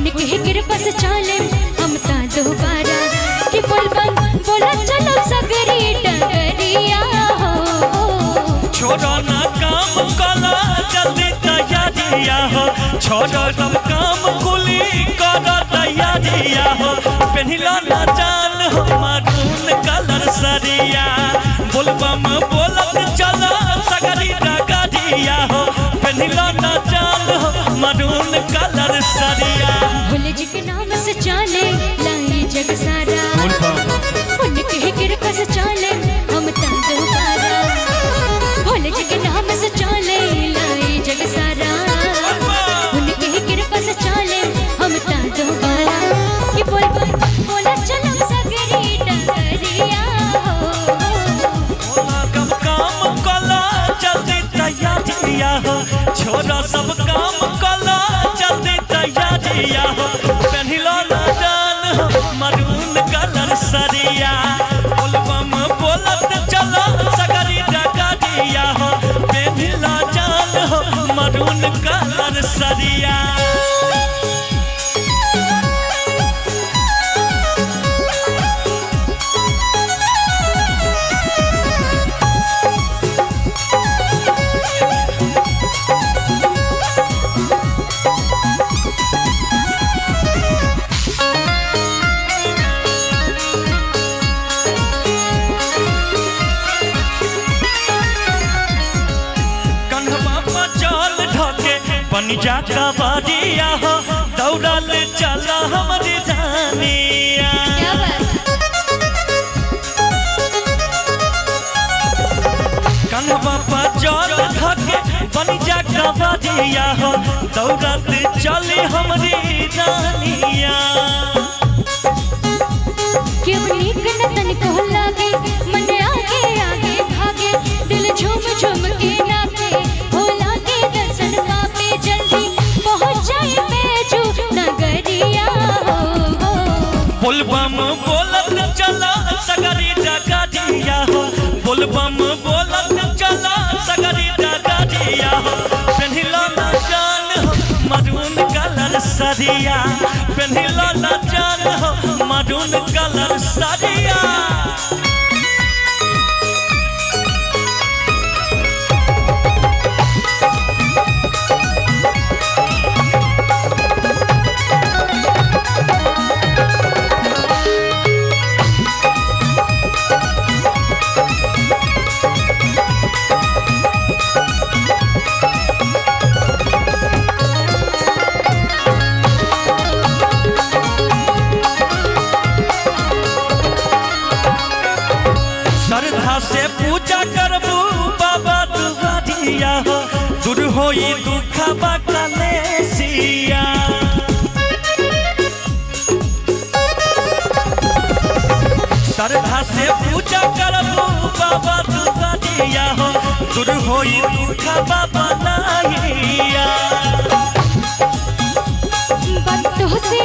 उनके कृपा से चले हम ता दोबारा कि बोलबम बोला चलो सगरी डगरिया हो। छोड़ो ना काम कला जल्दी तैयारिया हो, छोड़ो सब काम कुली करो तैयारिया हो। पहला ना जान हो मारून कलर सरिया, बोलबम बोलत चलो सगरी डगरिया हो। पहला ना जान हो मारून कलर सरिया। भोले जी के नाम से चले लाई जग सारा, उनके कृपा से चले हम ता दोबारा। भोले जी के नाम से चले लाई जग सारा, उनके कृपा से चले हम ता दोबारा कि बोलबम बोला चलो सगरी डगरिया हो। कब काम कला जल्दी तैयारिया हो, छोड़ो सब काम कला जल्दी तैयारिया हो। पहला ना जान हो मरून कलर सरिया, बोलबम बोलत चलो सगरी डगरिया हो। पहला जान हो मरून कलर सरिया। बन जा कबाड़िया हो, दौड़ल चला हमारी जानिया। कन्हवा पर जल धके बन जा कबाड़िया हो, दौड़ल चली हमारी जानिया। क्यों नीक न तन को लागे मन आगे आगे भागे, दिल झूम झूम के नाचे भोला के दर्शन पावे जल्दी पहुंच जाए बैजू नगरिया हो। बोलबम बोलत चला सगरी डगरिया हो, बोलबम बोलत चला सगरी डगरिया हो। पहला ना जान हो मरून कलर सरिया, पहला ना जान हो मरून कलर सरिया। श्रद्धा से पूजा करबू बाबा दुआरिया हो, दूर होई दुखवा कलेसिया। श्रद्धा से पूजा करबू बाबा दुआरिया हो, दूर होई दुखवा बनाइया। बातों से